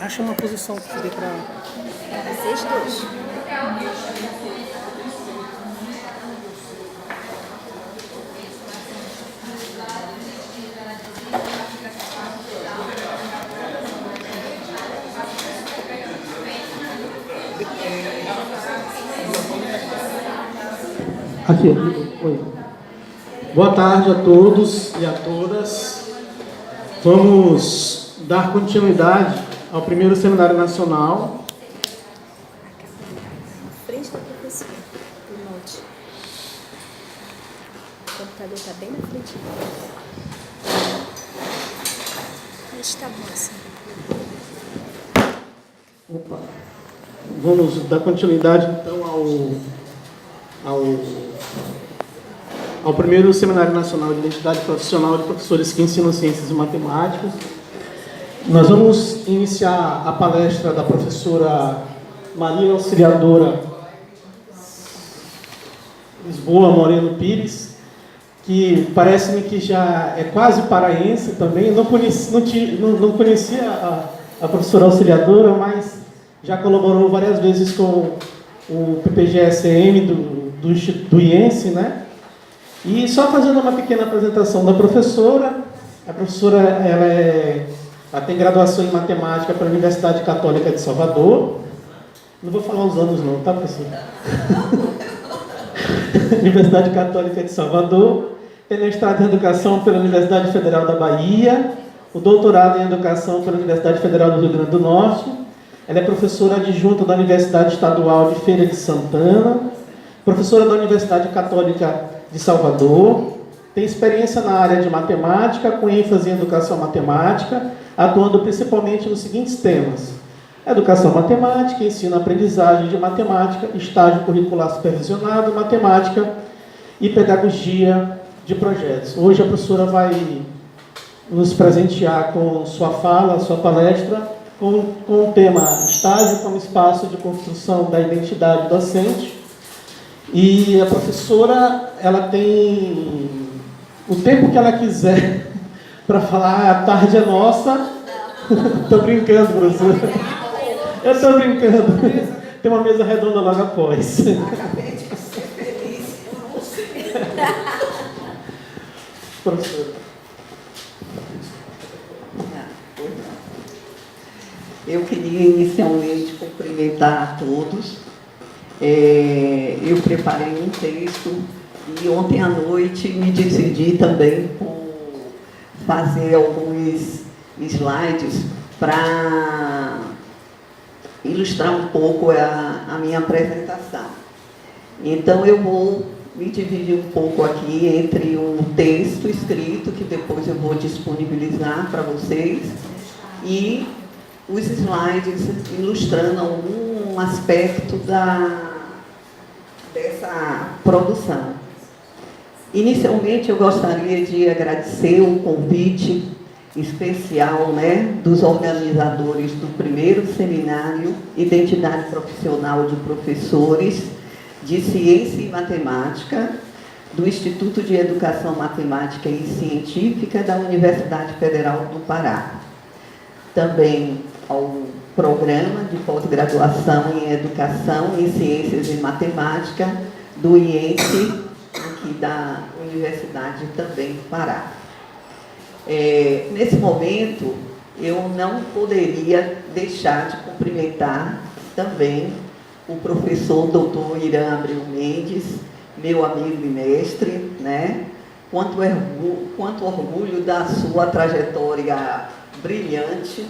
Acha uma posição que dê para... Vocês dois. Aqui, oi. Boa tarde a todos e a todas. Vamos dar continuidade ao primeiro Seminário Nacional. Frente da professora, do note. O computador está bem na frente. Mas está bom assim. Opa. Vamos dar continuidade então ao primeiro Seminário Nacional de Identidade Profissional de Professores que Ensinam Ciências e Matemáticas. Nós vamos iniciar a palestra da professora Maria Auxiliadora Lisboa Moreno Pires, que parece-me que já é quase paraense também. Não conhecia a professora Auxiliadora, mas já colaborou várias vezes com o PPGSM do IENSE, né? E só fazendo uma pequena apresentação da professora. A professora ela tem graduação em matemática pela Universidade Católica de Salvador. Não vou falar os anos não, tá, professora? Universidade Católica de Salvador. Tem mestrado em Educação pela Universidade Federal da Bahia. O doutorado em Educação pela Universidade Federal do Rio Grande do Norte. Ela é professora adjunta da Universidade Estadual de Feira de Santana. Professora da Universidade Católica de Salvador. Tem experiência na área de matemática, com ênfase em educação matemática, atuando principalmente nos seguintes temas: educação matemática, ensino-aprendizagem de matemática, estágio curricular supervisionado, matemática e pedagogia de projetos. Hoje a professora vai nos presentear com sua fala, sua palestra, com o tema estágio como espaço de construção da identidade docente. E a professora, ela tem o tempo que ela quiser para falar. A tarde é nossa. Estou brincando, professora. Eu estou brincando. Tem uma mesa redonda logo após. Acabei de ser feliz, eu não sei. Professora. Eu queria inicialmente cumprimentar a todos. Eu preparei um texto e ontem à noite me decidi também por fazer alguns slides para ilustrar um pouco a minha apresentação. Então eu vou me dividir um pouco aqui entre um texto escrito, que depois eu vou disponibilizar para vocês, e os slides ilustrando algum aspecto dessa produção. Inicialmente, eu gostaria de agradecer o convite especial, dos organizadores do primeiro seminário Identidade Profissional de Professores de Ciência e Matemática, do Instituto de Educação Matemática e Científica da Universidade Federal do Pará. Também ao Programa de Pós-Graduação em Educação em Ciências e Matemática do IENSE, aqui da Universidade também do Pará. Nesse momento, eu não poderia deixar de cumprimentar também o professor Dr. Irã Abreu Mendes, meu amigo e mestre, quanto orgulho da sua trajetória brilhante,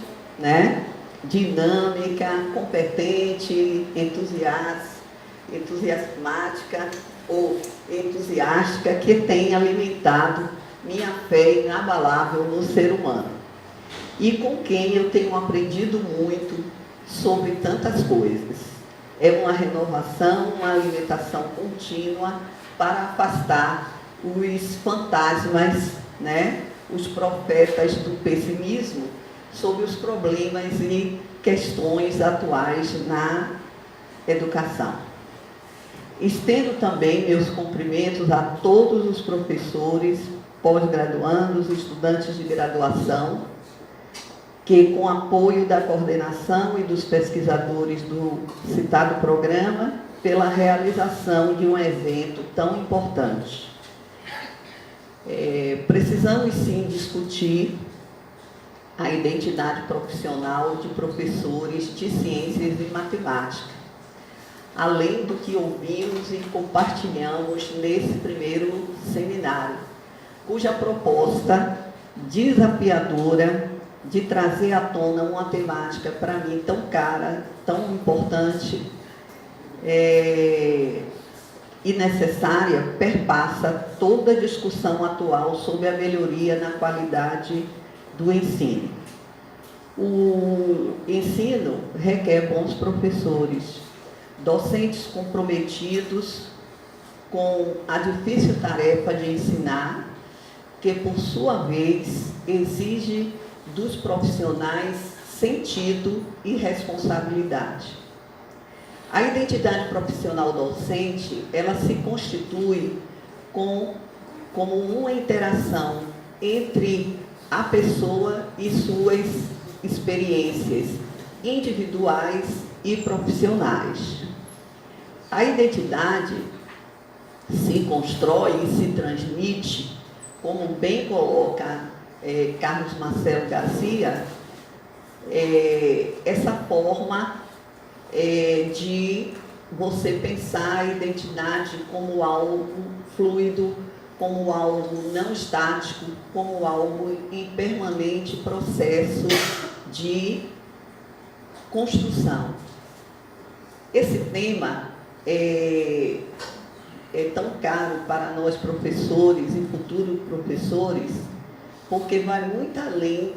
dinâmica, competente, entusiasmática ou entusiástica, que tem alimentado minha fé inabalável no ser humano, e com quem eu tenho aprendido muito sobre tantas coisas. É uma renovação, uma alimentação contínua para afastar os fantasmas, os profetas do pessimismo sobre os problemas e questões atuais na educação. Estendo também meus cumprimentos a todos os professores, pós-graduandos, estudantes de graduação, que, com apoio da coordenação e dos pesquisadores do citado programa, pela realização de um evento tão importante. Precisamos, sim, discutir a identidade profissional de professores de ciências e matemática, além do que ouvimos e compartilhamos nesse primeiro seminário, cuja proposta desafiadora de trazer à tona uma temática, para mim, tão cara, tão importante e necessária, perpassa toda a discussão atual sobre a melhoria na qualidade do ensino. O ensino requer bons professores, docentes comprometidos com a difícil tarefa de ensinar, que, por sua vez, exige dos profissionais sentido e responsabilidade. A identidade profissional docente, ela se constitui como uma interação entre a pessoa e suas experiências individuais e profissionais. A identidade se constrói e se transmite, como bem coloca Carlos Marcelo Garcia, essa forma de você pensar a identidade como algo fluido, como algo não estático, como algo em permanente processo de construção. Esse tema é tão caro para nós professores e futuros professores, porque vai muito além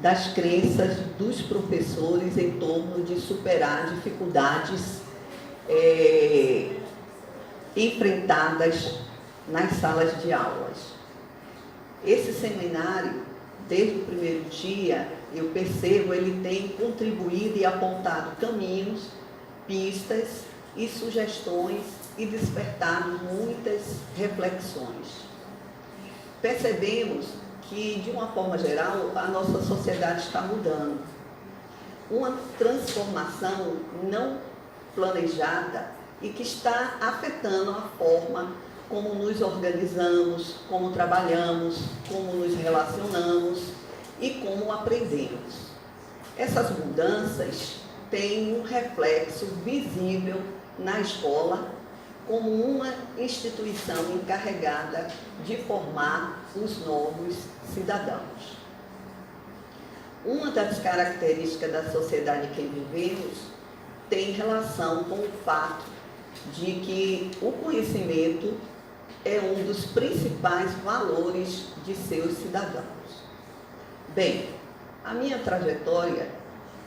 das crenças dos professores em torno de superar dificuldades enfrentadas nas salas de aulas. Esse seminário, desde o primeiro dia, eu percebo, ele tem contribuído e apontado caminhos, pistas e sugestões e despertado muitas reflexões. Percebemos que, de uma forma geral, a nossa sociedade está mudando. Uma transformação não planejada e que está afetando a forma como nos organizamos, como trabalhamos, como nos relacionamos e como aprendemos. Essas mudanças têm um reflexo visível na escola como uma instituição encarregada de formar os novos cidadãos. Uma das características da sociedade em que vivemos tem relação com o fato de que o conhecimento é um dos principais valores de seus cidadãos. Bem, a minha trajetória,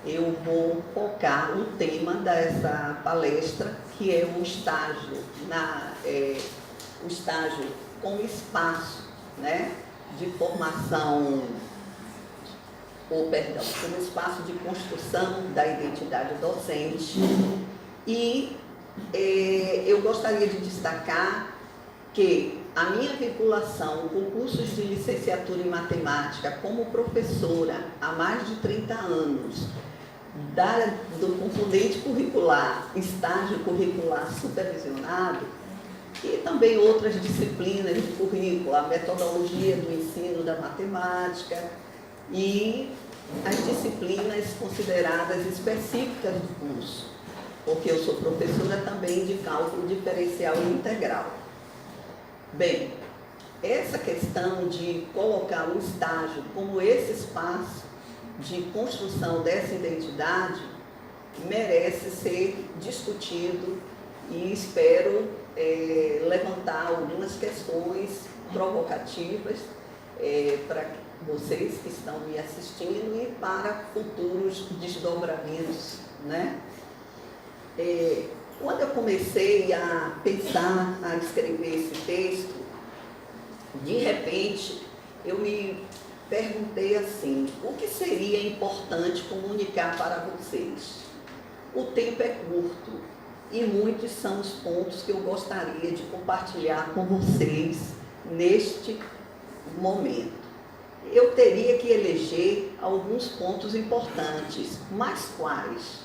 eu vou focar no tema dessa palestra, que é o estágio, o estágio como espaço, né, de formação, como espaço de construção da identidade docente. E eu gostaria de destacar que a minha vinculação com cursos de licenciatura em matemática como professora há mais de 30 anos, do componente curricular, estágio curricular supervisionado, e também outras disciplinas de currículo, a metodologia do ensino da matemática e as disciplinas consideradas específicas do curso, porque eu sou professora também de cálculo diferencial e integral. Bem, essa questão de colocar o estágio como esse espaço de construção dessa identidade merece ser discutido e espero levantar algumas questões provocativas para vocês que estão me assistindo e para futuros desdobramentos, né? Quando eu comecei a pensar, a escrever esse texto, de repente eu me perguntei assim: o que seria importante comunicar para vocês? O tempo é curto e muitos são os pontos que eu gostaria de compartilhar com vocês neste momento. eu teria que eleger alguns pontos importantes, mas quais?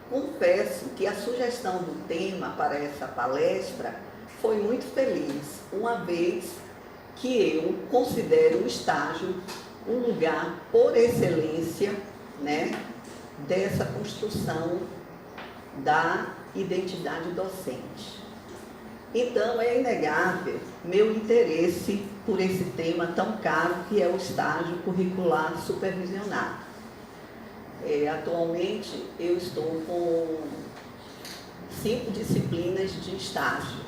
Confesso que a sugestão do tema para essa palestra foi muito feliz, uma vez que eu considero o estágio um lugar por excelência, né, dessa construção da identidade docente. Então, é inegável meu interesse por esse tema tão caro que é o estágio curricular supervisionado. Atualmente, eu estou com 5 disciplinas de estágio,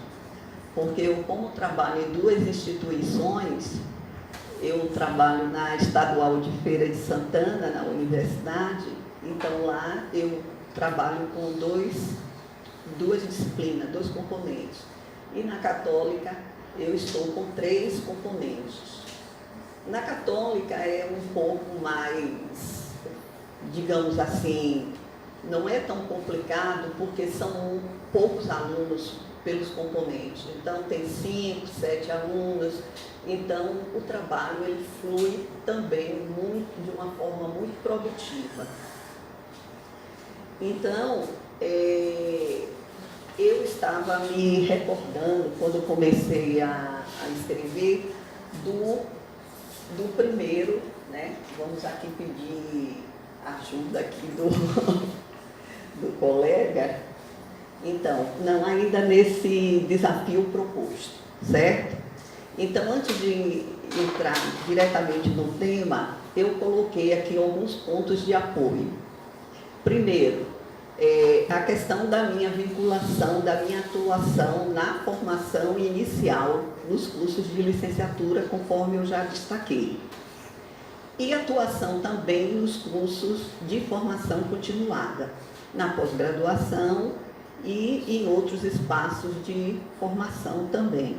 porque eu, como trabalho em 2 instituições, eu trabalho na Estadual de Feira de Santana, na universidade, então lá eu trabalho com 2 disciplinas, 2 componentes. E na Católica eu estou com 3 componentes. Na Católica é um pouco mais, digamos assim, não é tão complicado porque são poucos alunos pelos componentes. Então tem 5, 7 alunos, então o trabalho ele flui também de uma forma muito produtiva. Então, eu estava me recordando, quando eu comecei a escrever, do primeiro, né? Vamos aqui pedir ajuda aqui do colega. Então, não ainda nesse desafio proposto, certo? Então, antes de entrar diretamente no tema, eu coloquei aqui alguns pontos de apoio. Primeiro, a questão da minha vinculação, da minha atuação na formação inicial nos cursos de licenciatura, conforme eu já destaquei. E atuação também nos cursos de formação continuada, na pós-graduação e em outros espaços de formação também.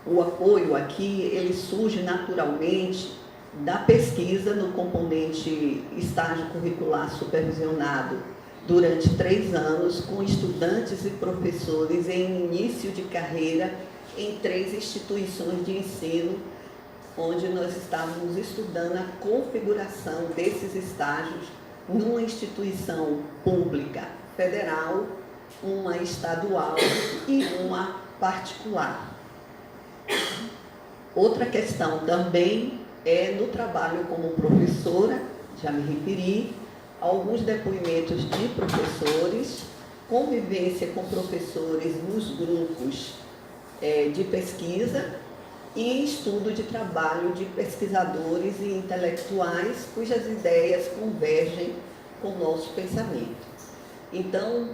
O apoio aqui, ele surge naturalmente da pesquisa no componente estágio curricular supervisionado durante 3 anos com estudantes e professores em início de carreira em 3 instituições de ensino, onde nós estávamos estudando a configuração desses estágios numa instituição pública federal, uma estadual e uma particular. Outra questão também é no trabalho como professora, já me referi, alguns depoimentos de professores, convivência com professores nos grupos de pesquisa e estudo de trabalho de pesquisadores e intelectuais cujas ideias convergem com o nosso pensamento. Então,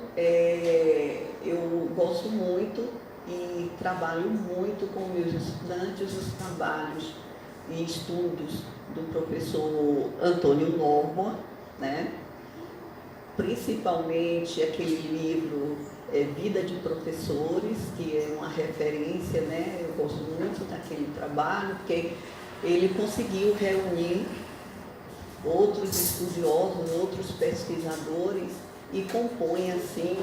eu gosto muito e trabalho muito com meus estudantes os trabalhos e estudos do professor Antônio Norma, né? Principalmente aquele livro Vida de Professores, que é uma referência, né? Eu gosto muito daquele trabalho, porque ele conseguiu reunir outros estudiosos, outros pesquisadores e compõe assim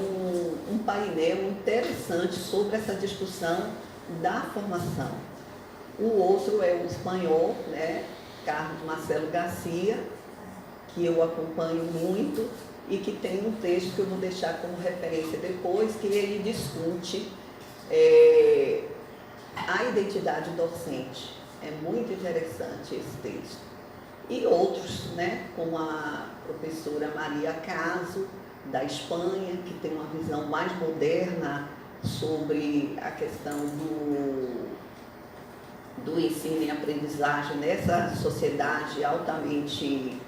um painel interessante sobre essa discussão da formação. O outro é o espanhol, né? Carlos Marcelo Garcia, que eu acompanho muito e que tem um texto que eu vou deixar como referência depois, que ele discute a identidade docente. É muito interessante esse texto. E outros, né? Como a professora Maria Caso, da Espanha, que tem uma visão mais moderna sobre a questão do ensino e aprendizagem nessa sociedade altamente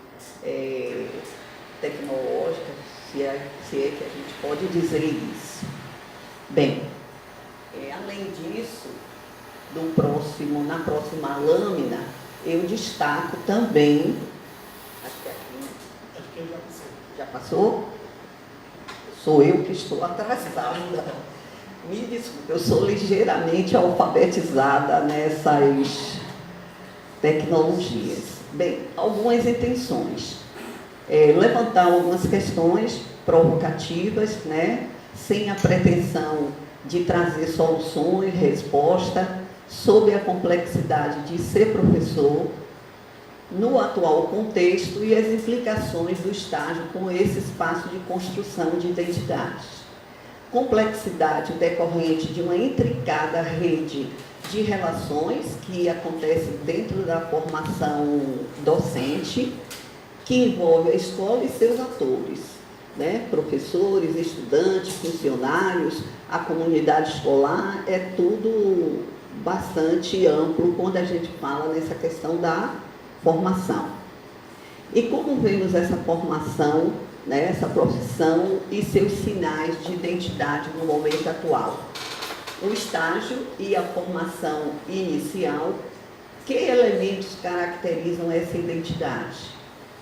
tecnológica, se é que a gente pode dizer isso. Bem, além disso, na próxima lâmina, eu destaco também, acho que aqui, já passou? Sou eu que estou atrasada. Me desculpe, eu sou ligeiramente alfabetizada nessas tecnologias. Bem, algumas intenções. Levantar algumas questões provocativas, né? Sem a pretensão de trazer soluções, resposta, sobre a complexidade de ser professor no atual contexto e as implicações do estágio com esse espaço de construção de identidades. Complexidade decorrente de uma intricada rede de relações que acontecem dentro da formação docente, que envolve a escola e seus atores, né? Professores, estudantes, funcionários, a comunidade escolar, é tudo bastante amplo quando a gente fala nessa questão da formação. E como vemos essa formação, né, essa profissão e seus sinais de identidade no momento atual? O estágio e a formação inicial, que elementos caracterizam essa identidade?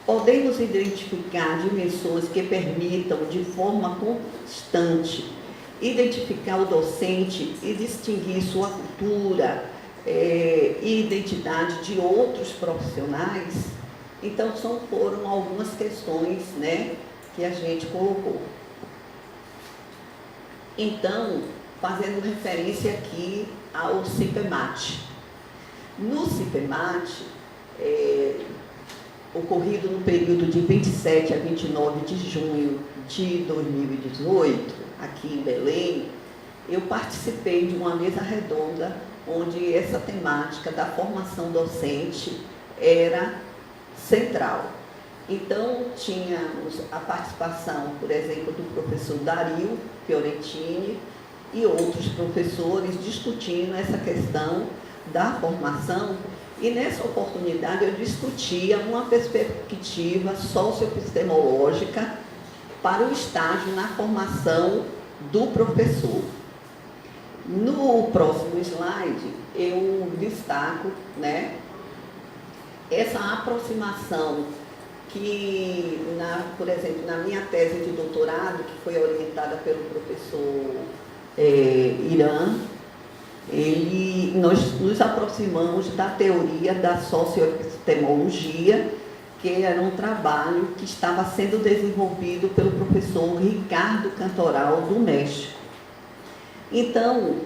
Podemos identificar dimensões que permitam, de forma constante, identificar o docente e distinguir sua cultura e identidade de outros profissionais? Então, foram algumas questões, né, que a gente colocou. Então, fazendo referência aqui ao CIPEMAT. No CIPEMAT, ocorrido no período de 27 a 29 de junho de 2018, aqui em Belém, eu participei de uma mesa redonda onde essa temática da formação docente era central. Então, tínhamos a participação, por exemplo, do professor Dario Fiorentini e outros professores discutindo essa questão da formação, e nessa oportunidade eu discutia uma perspectiva socioepistemológica para o estágio na formação do professor. No próximo slide, eu destaco, né, essa aproximação que, por exemplo, na minha tese de doutorado, que foi orientada pelo professor Irã, nós nos aproximamos da teoria da socioepistemologia, que era um trabalho que estava sendo desenvolvido pelo professor Ricardo Cantoral, do México. Então,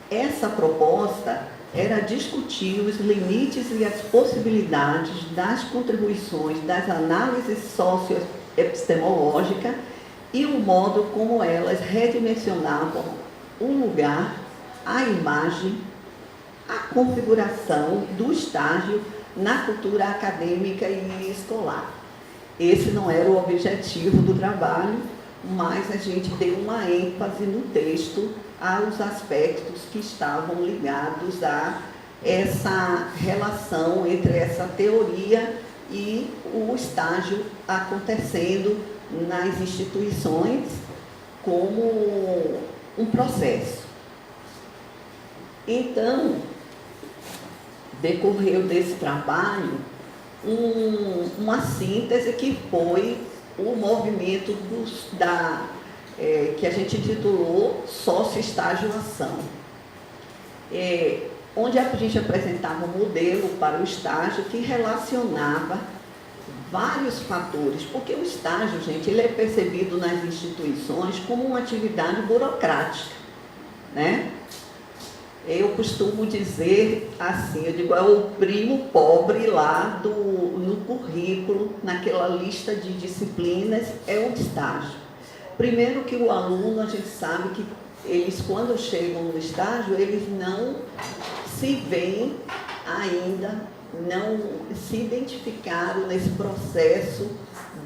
essa proposta era discutir os limites e as possibilidades das contribuições das análises socioepistemológicas e o modo como elas redimensionavam o lugar, a imagem, a configuração do estágio na cultura acadêmica e escolar. Esse não era o objetivo do trabalho, mas a gente deu uma ênfase no texto aos aspectos que estavam ligados a essa relação entre essa teoria e o estágio acontecendo nas instituições como um processo. Então, decorreu desse trabalho uma síntese que foi o movimento que a gente intitulou Socioestagiação, onde a gente apresentava um modelo para o estágio que relacionava vários fatores, porque o estágio, gente, ele é percebido nas instituições como uma atividade burocrática, né? Eu costumo dizer assim, eu digo, é o primo pobre lá no currículo, naquela lista de disciplinas, é o estágio. Primeiro que o aluno, a gente sabe que eles, quando chegam no estágio, eles não se veem ainda, não se identificaram nesse processo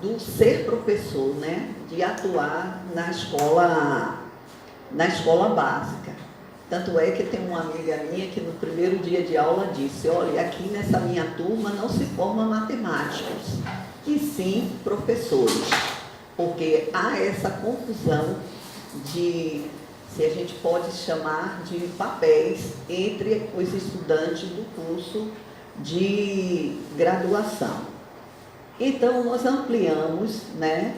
do ser professor, né? De atuar na escola básica. Tanto é que tem uma amiga minha que no primeiro dia de aula disse, olha, aqui nessa minha turma não se formam matemáticos, e sim professores, porque há essa confusão de, se a gente pode chamar de papéis entre os estudantes do curso de graduação. Então, nós ampliamos, né,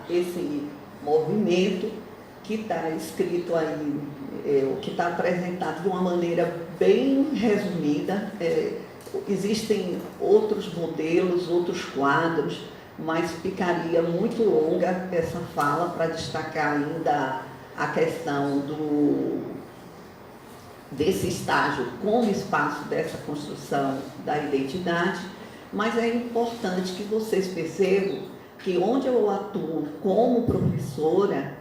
esse movimento que está escrito aí, que está apresentado de uma maneira bem resumida. Existem outros modelos, outros quadros, mas ficaria muito longa essa fala para destacar ainda a questão desse estágio como espaço dessa construção da identidade, mas é importante que vocês percebam que onde eu atuo como professora,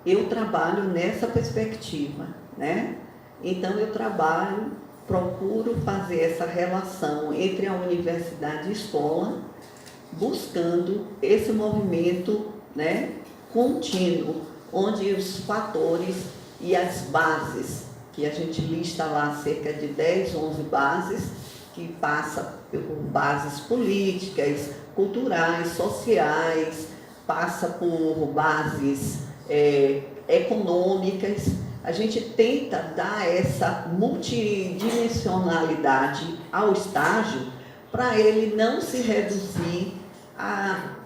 eu trabalho nessa perspectiva, né? Então eu procuro fazer essa relação entre a universidade e a escola, buscando esse movimento, né, contínuo, onde os fatores e as bases, que a gente lista lá cerca de 10, 11 bases, que passa por bases políticas, culturais, sociais, passa por bases econômicas. A gente tenta dar essa multidimensionalidade ao estágio para ele não se reduzir a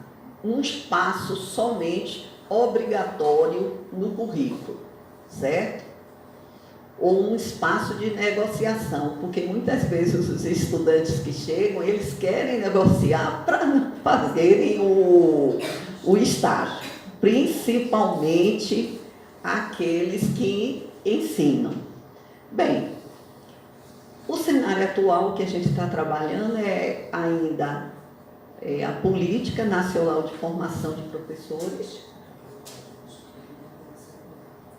um espaço somente obrigatório no currículo, certo? Ou um espaço de negociação, porque muitas vezes os estudantes que chegam, eles querem negociar para fazerem o estágio, principalmente aqueles que ensinam. Bem, o cenário atual que a gente está trabalhando é ainda a Política Nacional de Formação de Professores.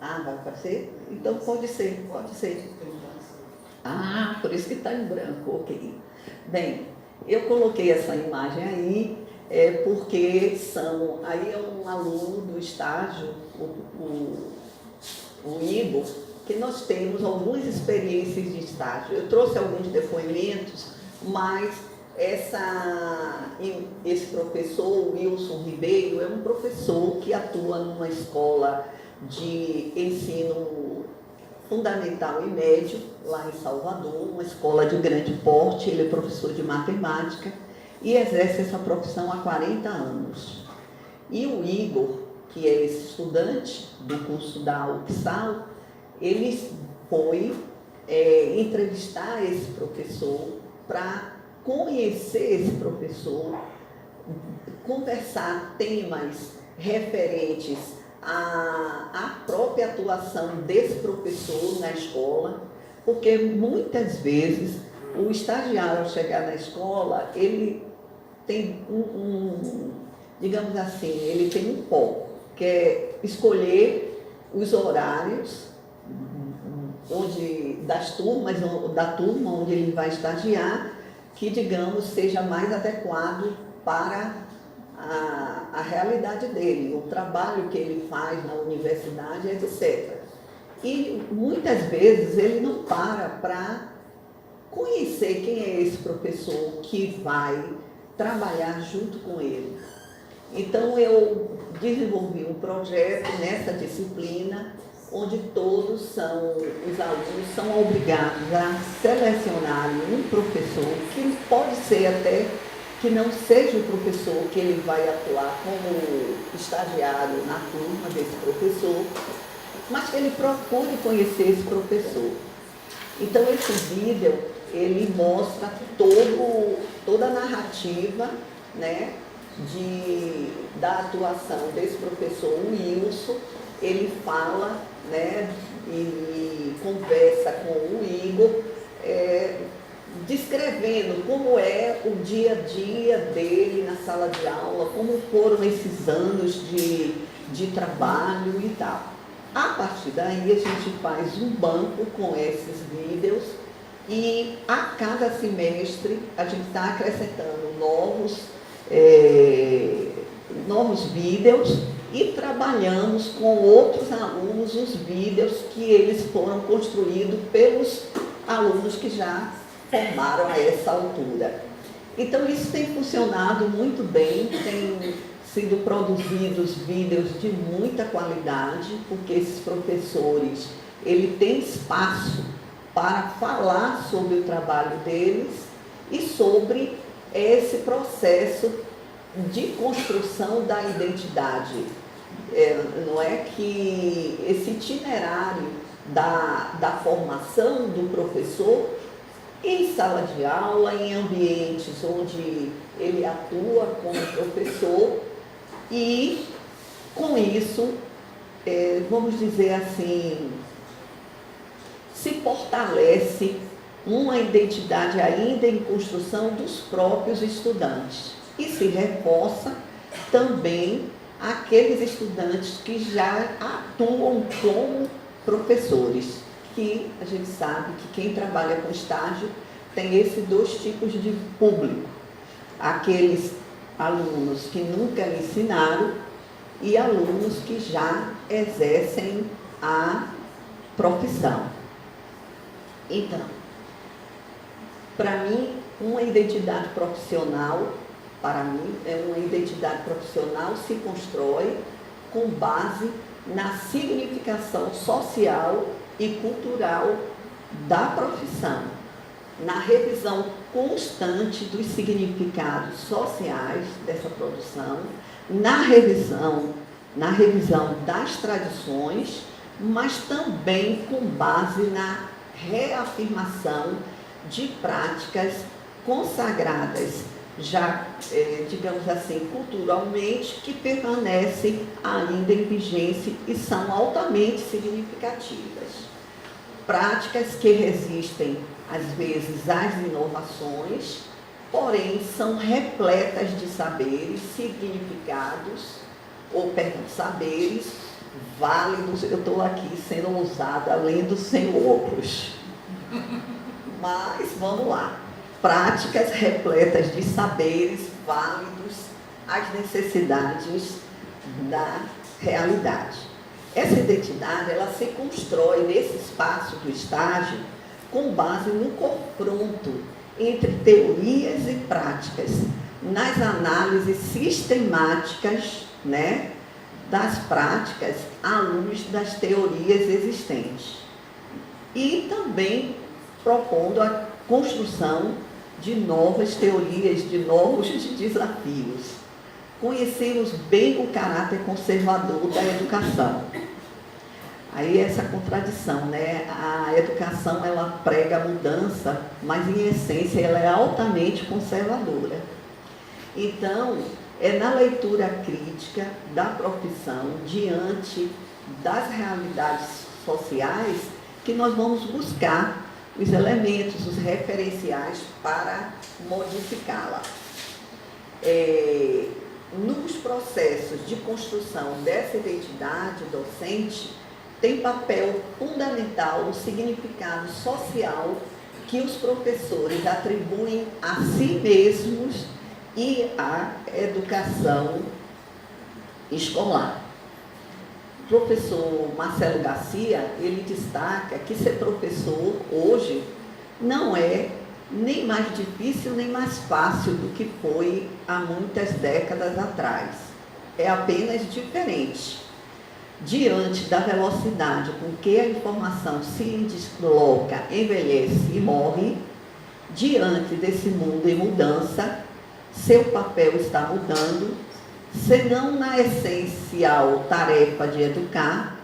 Ah, vai aparecer? Então pode ser, pode ser. Ah, por isso que está em branco, ok. Bem, eu coloquei essa imagem aí, porque aí é um aluno do estágio, o Igor, que nós temos algumas experiências de estágio. Eu trouxe alguns depoimentos, mas esse professor, Wilson Ribeiro, é um professor que atua numa escola de ensino fundamental e médio, lá em Salvador, uma escola de grande porte. Ele é professor de matemática e exerce essa profissão há 40 anos. E o Igor, que é esse estudante do curso da UFSAL, ele foi entrevistar esse professor para conhecer esse professor, conversar temas referentes à própria atuação desse professor na escola, porque muitas vezes o estagiário, ao chegar na escola, ele tem digamos assim, ele tem um foco, que é escolher os horários da turma onde ele vai estagiar, que, digamos, seja mais adequado para a realidade dele, o trabalho que ele faz na universidade, etc. E muitas vezes ele não para conhecer quem é esse professor que vai trabalhar junto com ele. Então eu desenvolvi um projeto nessa disciplina, onde os alunos são obrigados a selecionarem um professor, que pode ser até que não seja o professor que ele vai atuar como estagiário na turma desse professor, mas que ele procure conhecer esse professor. Então esse vídeo, ele mostra toda a narrativa, né, da atuação desse professor Wilson. Ele fala, né, e conversa com o Igor, descrevendo como é o dia a dia dele na sala de aula, como foram esses anos de trabalho e tal. A partir daí, a gente faz um banco com esses vídeos e a cada semestre a gente está acrescentando novos vídeos e trabalhamos com outros alunos os vídeos que eles foram construídos pelos alunos que já formaram a essa altura. Então isso tem funcionado muito bem, tem sido produzidos vídeos de muita qualidade, porque esses professores, ele tem espaço para falar sobre o trabalho deles e sobre esse processo de construção da identidade. Não é que esse itinerário da formação do professor em sala de aula, em ambientes onde ele atua como professor, e com isso, vamos dizer assim, se fortalece uma identidade ainda em construção dos próprios estudantes e se reforça também aqueles estudantes que já atuam como professores, que a gente sabe que quem trabalha com estágio tem esses dois tipos de público: aqueles alunos que nunca ensinaram e alunos que já exercem a profissão. Então, para mim, uma identidade profissional, uma identidade profissional se constrói com base na significação social e cultural da profissão, na revisão constante dos significados sociais dessa produção, na revisão das tradições, mas também com base na reafirmação de práticas consagradas, já, digamos assim, culturalmente, que permanecem ainda em vigência e são altamente significativas. Práticas que resistem, às vezes, às inovações, porém são repletas de saberes, significados, saberes válidos. Eu estou aqui sendo ousada, lendo sem óculos. Mas vamos lá. Práticas repletas de saberes válidos às necessidades da realidade. Essa identidade, ela se constrói nesse espaço do estágio com base no confronto entre teorias e práticas, nas análises sistemáticas, né, das práticas à luz das teorias existentes. E também propondo a construção de novas teorias, de novos desafios. Conhecemos bem o caráter conservador da educação. Aí essa contradição, né? A educação, ela prega a mudança, mas em essência ela é altamente conservadora. Então, é na leitura crítica da profissão, diante das realidades sociais, que nós vamos buscar os elementos, os referenciais para modificá-la. Nos processos de construção dessa identidade docente, tem papel fundamental o significado social que os professores atribuem a si mesmos e à educação escolar. O professor Marcelo Garcia, ele destaca que ser professor hoje não é nem mais difícil nem mais fácil do que foi há muitas décadas atrás. É apenas diferente. Diante da velocidade com que a informação se desloca, envelhece e morre, diante desse mundo em mudança, seu papel está mudando, senão na essencial tarefa de educar,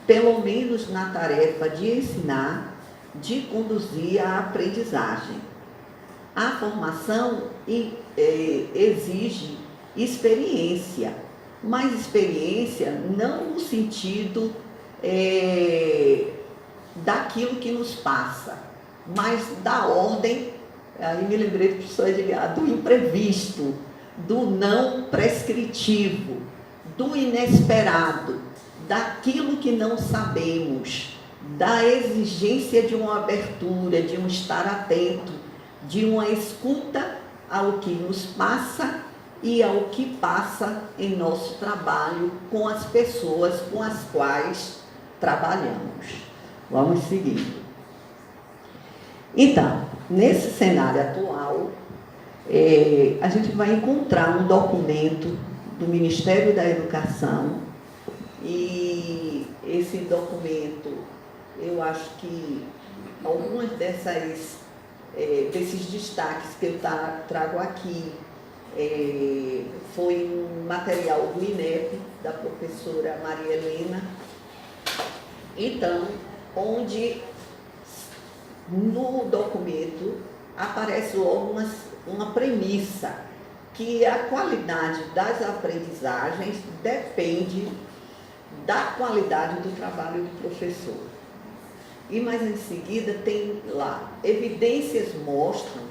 pelo menos na tarefa de ensinar, de conduzir a aprendizagem. A formação exige experiência, mas experiência não no sentido daquilo que nos passa, mas da ordem, aí me lembrei do professor Edgar, do imprevisto, do não prescritivo, do inesperado, daquilo que não sabemos, da exigência de uma abertura, de um estar atento, de uma escuta ao que nos passa e ao que passa em nosso trabalho com as pessoas com as quais trabalhamos. Vamos seguindo. Então, nesse cenário atual, a gente vai encontrar um documento do Ministério da Educação e esse documento, eu acho que algumas desses destaques que eu trago aqui foi um material do INEP, da professora Maria Helena, então, onde no documento aparece logo uma premissa, que a qualidade das aprendizagens depende da qualidade do trabalho do professor. E mais em seguida tem lá, evidências mostram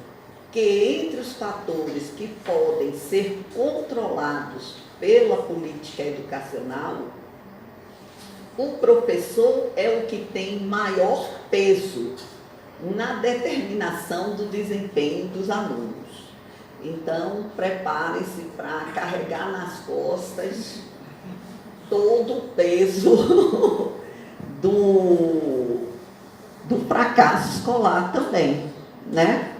que entre os fatores que podem ser controlados pela política educacional, o professor é o que tem maior peso na determinação do desempenho dos alunos. Então, prepare-se para carregar nas costas todo o peso do fracasso escolar também, né?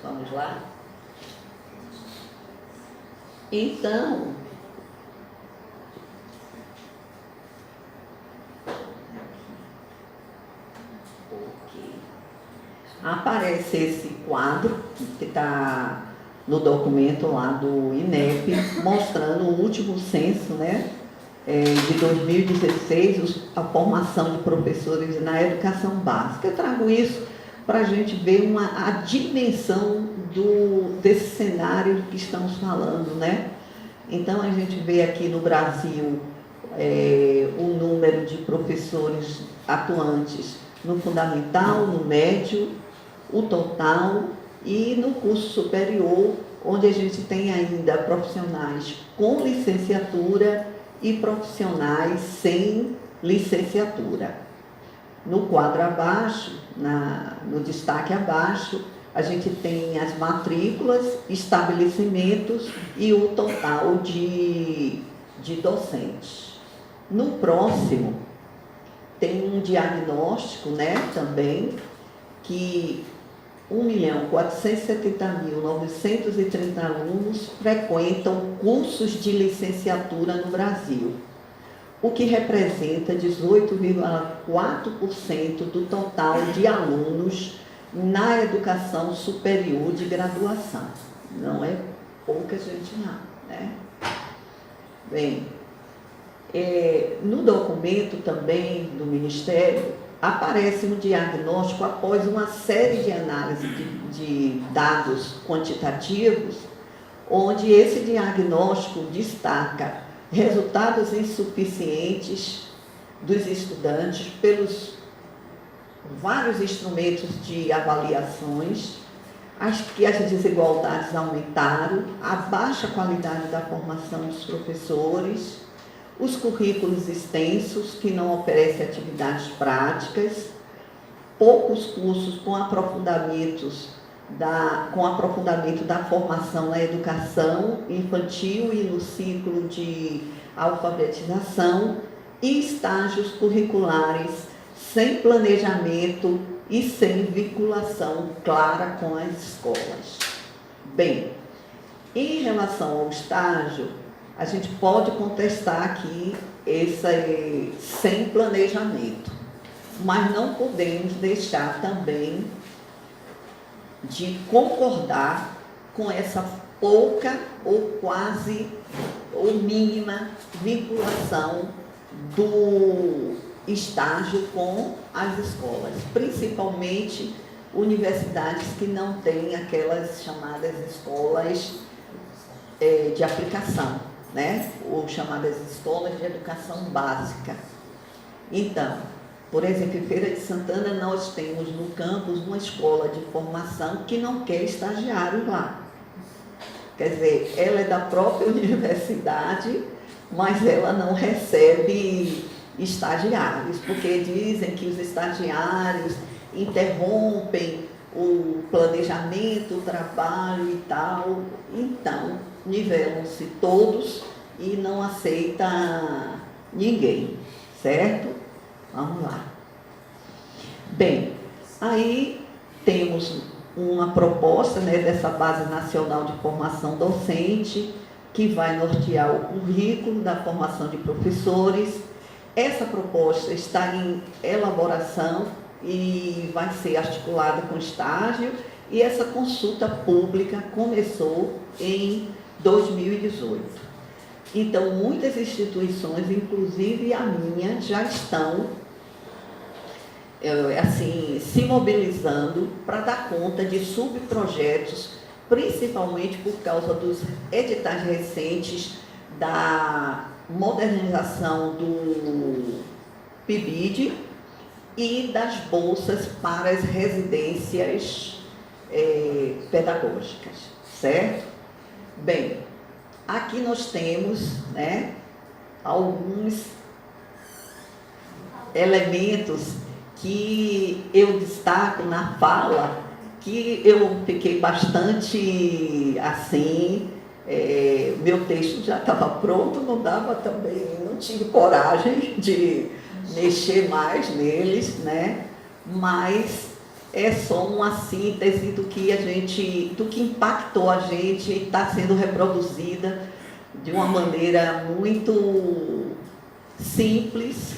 Vamos lá? Então, aparece esse quadro que está no documento lá do INEP, mostrando o último censo, né, de 2016, a formação de professores na educação básica. Eu trago isso para a gente ver a dimensão desse cenário que estamos falando, né? Então, a gente vê aqui no Brasil o número de professores atuantes no fundamental, no médio, o total e no curso superior, onde a gente tem ainda profissionais com licenciatura e profissionais sem licenciatura. No quadro abaixo, no destaque abaixo, a gente tem as matrículas, estabelecimentos e o total de docentes. No próximo, tem um diagnóstico, né, também, que 1.470.930 alunos frequentam cursos de licenciatura no Brasil, o que representa 18,4% do total de alunos na educação superior de graduação. Não é pouca gente não, né? Bem, no documento também do Ministério, aparece um diagnóstico após uma série de análises de dados quantitativos, onde esse diagnóstico destaca resultados insuficientes dos estudantes pelos vários instrumentos de avaliações, que as desigualdades aumentaram, a baixa qualidade da formação dos professores, os currículos extensos, que não oferecem atividades práticas, poucos cursos com aprofundamento da formação na educação infantil e no ciclo de alfabetização, e estágios curriculares sem planejamento e sem vinculação clara com as escolas. Bem, em relação ao estágio, a gente pode contestar aqui esse sem planejamento, mas não podemos deixar também de concordar com essa pouca ou quase ou mínima vinculação do estágio com as escolas, principalmente universidades que não têm aquelas chamadas escolas de aplicação, né? Ou chamadas escolas de educação básica. Então, por exemplo, em Feira de Santana, nós temos no campus uma escola de formação que não quer estagiários lá. Quer dizer, ela é da própria universidade, mas ela não recebe estagiários, porque dizem que os estagiários interrompem o planejamento, o trabalho e tal. Então, nivelam-se todos e não aceita ninguém, certo? Vamos lá. Bem, aí temos uma proposta, né, dessa Base Nacional de Formação Docente, que vai nortear o currículo da formação de professores. Essa proposta está em elaboração e vai ser articulada com estágio, e essa consulta pública começou em 2018. Então, muitas instituições, inclusive a minha, já estão se mobilizando para dar conta de subprojetos, principalmente por causa dos editais recentes da modernização do PIBID e das bolsas para as residências pedagógicas, certo? Bem, aqui nós temos, né, alguns elementos que eu destaco na fala, que eu fiquei bastante assim, meu texto já estava pronto, não dava também, não tive coragem de mexer mais neles, né? Mas é só uma síntese do que impactou a gente e está sendo reproduzida de uma maneira muito simples,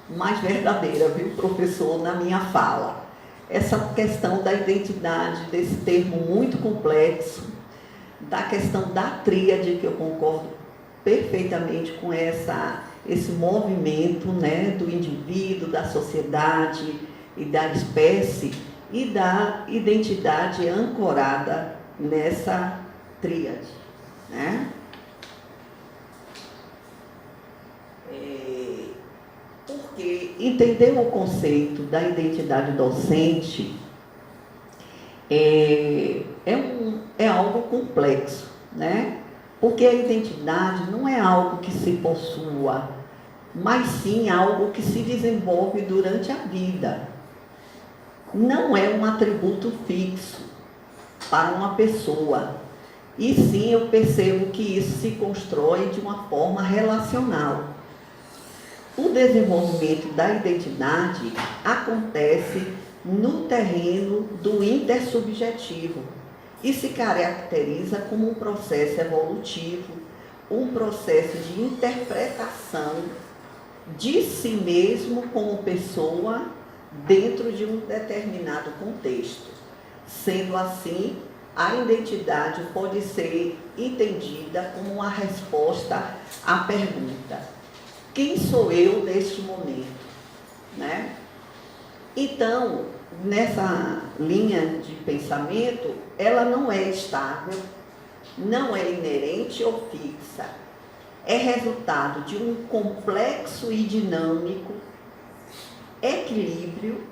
mas verdadeira, viu, professor, na minha fala. Essa questão da identidade, desse termo muito complexo, da questão da tríade, que eu concordo perfeitamente com esse movimento, né, do indivíduo, da sociedade e da espécie, e da identidade ancorada nessa tríade, né? Porque entender o conceito da identidade docente é algo complexo, né? Porque a identidade não é algo que se possua, mas sim algo que se desenvolve durante a vida. Não é um atributo fixo para uma pessoa. E sim, eu percebo que isso se constrói de uma forma relacional. O desenvolvimento da identidade acontece no terreno do intersubjetivo e se caracteriza como um processo evolutivo, um processo de interpretação de si mesmo como pessoa dentro de um determinado contexto. Sendo assim, a identidade pode ser entendida como uma resposta à pergunta: quem sou eu neste momento? Né? Então, nessa linha de pensamento, ela não é estável, não é inerente ou fixa. É resultado de um complexo e dinâmico equilíbrio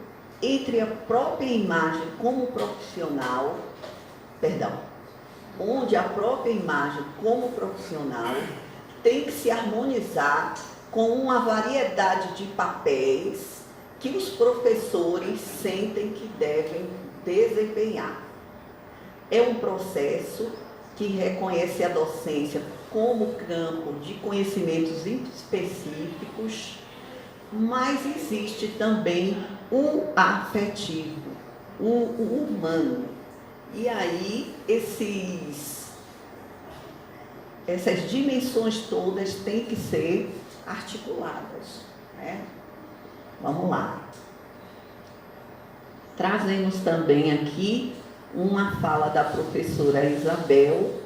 entre a própria imagem como profissional, onde a própria imagem como profissional tem que se harmonizar com uma variedade de papéis que os professores sentem que devem desempenhar. É um processo que reconhece a docência como campo de conhecimentos específicos, mas existe também o afetivo, o humano. E aí, essas dimensões todas têm que ser articuladas, né? Vamos lá. Trazemos também aqui uma fala da professora Isabel,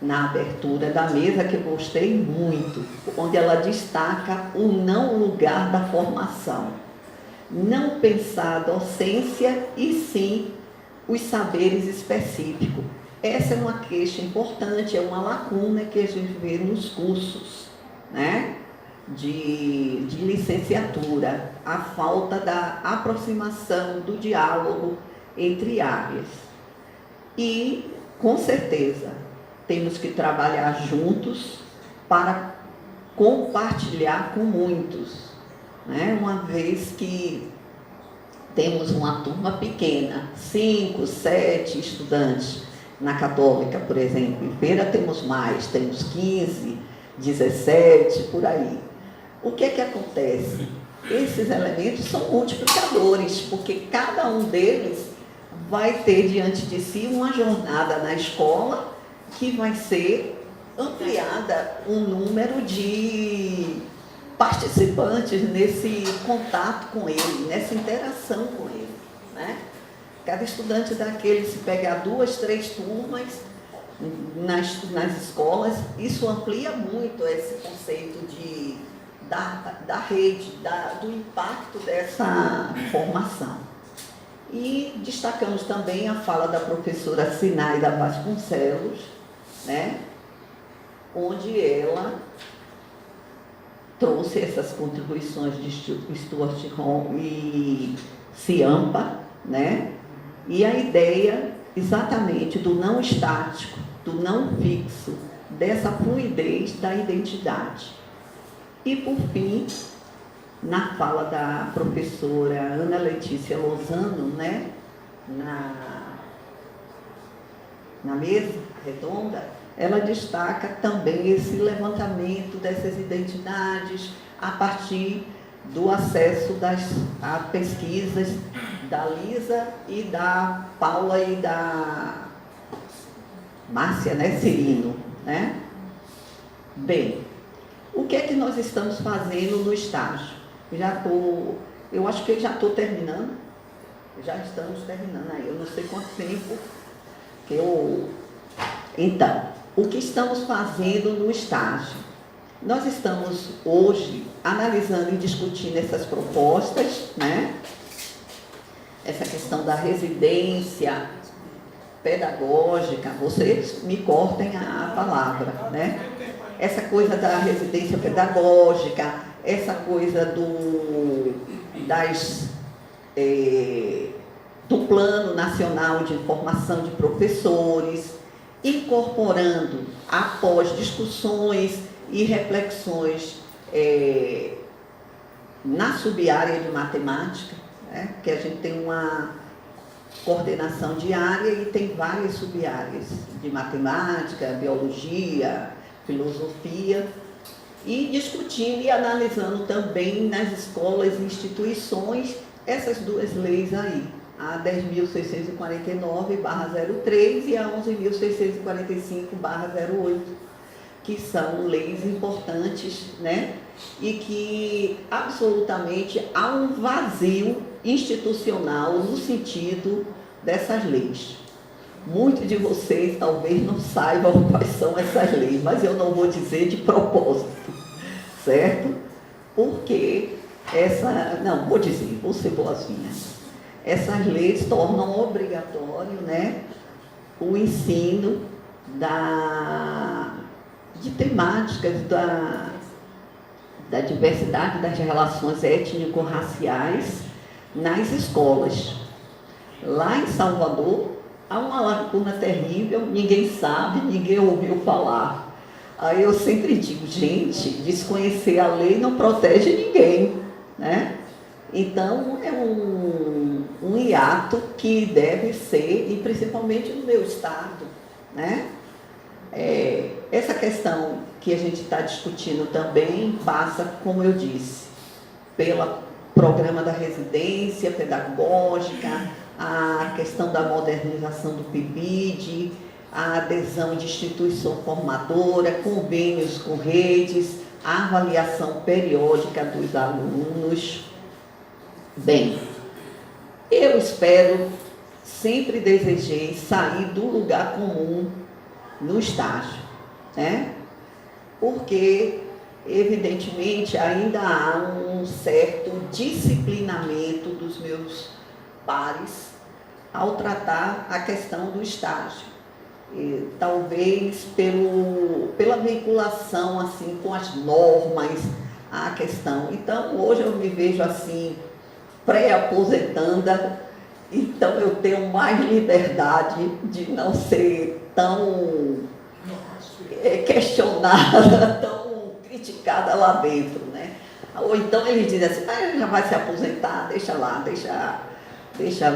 na abertura da mesa, que eu gostei muito, onde ela destaca o não lugar da formação. Não pensar a docência e sim os saberes específicos. Essa é uma queixa importante, é uma lacuna que a gente vê nos cursos, né, de licenciatura, a falta da aproximação, do diálogo entre áreas. E, com certeza, temos que trabalhar juntos para compartilhar com muitos, né? Uma vez que temos uma turma pequena, 5, 7 estudantes. Na Católica, por exemplo, em Feira temos mais, temos 15, 17, por aí. O que é que acontece? Esses elementos são multiplicadores, porque cada um deles vai ter diante de si uma jornada na escola que vai ser ampliada um número de participantes nesse contato com ele, nessa interação com ele, né? Cada estudante daquele, se pegar 2, 3 turmas nas escolas, isso amplia muito esse conceito da rede, do impacto dessa formação. E destacamos também a fala da professora Sinaida Vasconcelos, né? Onde ela trouxe essas contribuições de Stuart Hall e Ciampa, né? E a ideia exatamente do não estático, do não fixo, dessa fluidez da identidade. E, por fim, na fala da professora Ana Letícia Lozano, né, na mesa redonda, ela destaca também esse levantamento dessas identidades a partir do acesso a pesquisas da Lisa e da Paula e da Márcia, né, Cirino, né? Bem, o que é que nós estamos fazendo no estágio? Eu acho que já estou terminando, já estamos terminando aí, eu não sei quanto tempo que eu... Então, o que estamos fazendo no estágio? Nós estamos hoje analisando e discutindo essas propostas, né? Essa questão da residência pedagógica, vocês me cortem a palavra, né? Essa coisa da residência pedagógica, essa coisa do Plano Nacional de Formação de Professores, incorporando, após discussões e reflexões na subárea de matemática, né? Que a gente tem uma coordenação de área e tem várias subáreas de matemática, biologia, filosofia, e discutindo e analisando também nas escolas e instituições essas duas leis aí, a 10.649/03 e a 11.645/08, que são leis importantes, né? E que absolutamente há um vazio institucional no sentido dessas leis. Muitos de vocês talvez não saibam quais são essas leis, mas eu não vou dizer de propósito, certo? Porque não, vou dizer, vou ser boazinha. Essas leis tornam obrigatório, né, o ensino de temáticas da diversidade das relações étnico-raciais nas escolas. Lá em Salvador, há uma lacuna terrível, ninguém sabe, ninguém ouviu falar. Aí eu sempre digo, gente, desconhecer a lei não protege ninguém, né? Então, é um hiato que deve ser, e principalmente no meu estado, né? Essa questão que a gente está discutindo também passa, como eu disse, pelo programa da residência pedagógica, a questão da modernização do PIBID, a adesão de instituição formadora, convênios com redes, a avaliação periódica dos alunos. Bem, eu sempre desejei sair do lugar comum no estágio, né? Porque, evidentemente, ainda há um certo disciplinamento dos meus pares ao tratar a questão do estágio. E, talvez pela vinculação assim, com as normas, a questão. Então, hoje eu me vejo assim, pré-aposentanda, então eu tenho mais liberdade de não ser tão questionada, tão criticada lá dentro, né? Ou então eles dizem assim, já vai se aposentar, deixa lá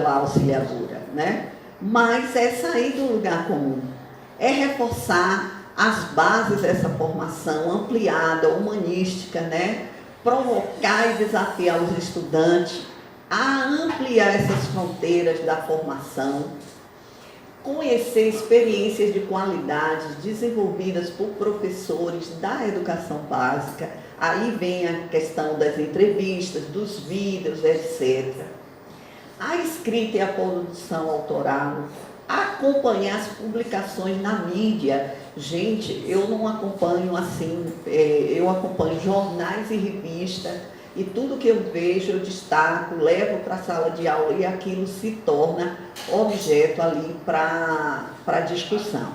a auxiliadora, né? Mas é sair do lugar comum, é reforçar as bases dessa formação ampliada, humanística, né? Provocar e desafiar os estudantes a ampliar essas fronteiras da formação, conhecer experiências de qualidade desenvolvidas por professores da educação básica. Aí vem a questão das entrevistas, dos vídeos, etc. A escrita e a produção autoral, acompanhar as publicações na mídia. Gente, eu não acompanho assim, eu acompanho jornais e revistas, e tudo que eu vejo, eu destaco, levo para a sala de aula e aquilo se torna objeto ali para discussão.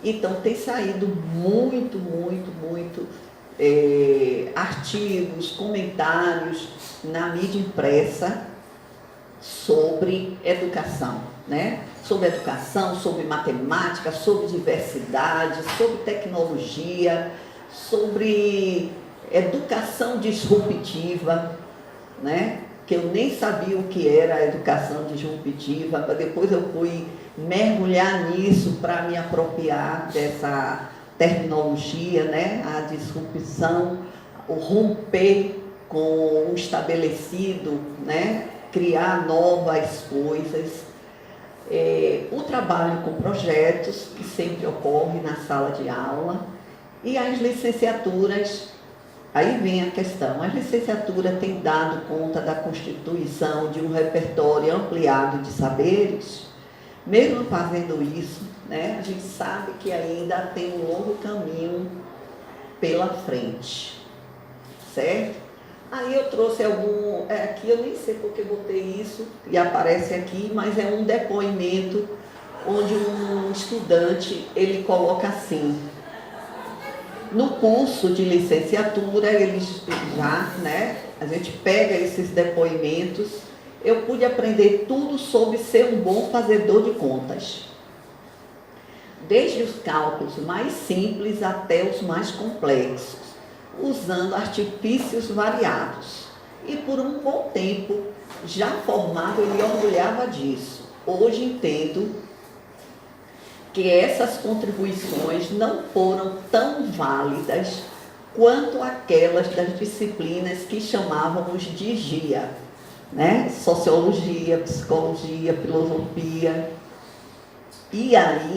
Então, tem saído muito artigos, comentários na mídia impressa sobre educação, né? Sobre educação, sobre matemática, sobre diversidade, sobre tecnologia, sobre educação disruptiva, né? Que eu nem sabia o que era a educação disruptiva, mas depois eu fui mergulhar nisso para me apropriar dessa terminologia, né? A disrupção, o romper com o estabelecido, né? Criar novas coisas. O trabalho com projetos, que sempre ocorre na sala de aula, e as licenciaturas. Aí vem a questão, a licenciatura tem dado conta da constituição de um repertório ampliado de saberes. Mesmo fazendo isso, né, a gente sabe que ainda tem um longo caminho pela frente, certo? Aí eu trouxe aqui eu nem sei porque botei isso e aparece aqui, mas é um depoimento onde um estudante, ele coloca assim: no curso de licenciatura, eles já, né, a gente pega esses depoimentos, eu pude aprender tudo sobre ser um bom fazedor de contas. Desde os cálculos mais simples até os mais complexos, usando artifícios variados. E por um bom tempo, já formado, ele orgulhava disso. Hoje entendo que essas contribuições não foram tão válidas quanto aquelas das disciplinas que chamávamos de GIA, né? Sociologia, psicologia, filosofia. E aí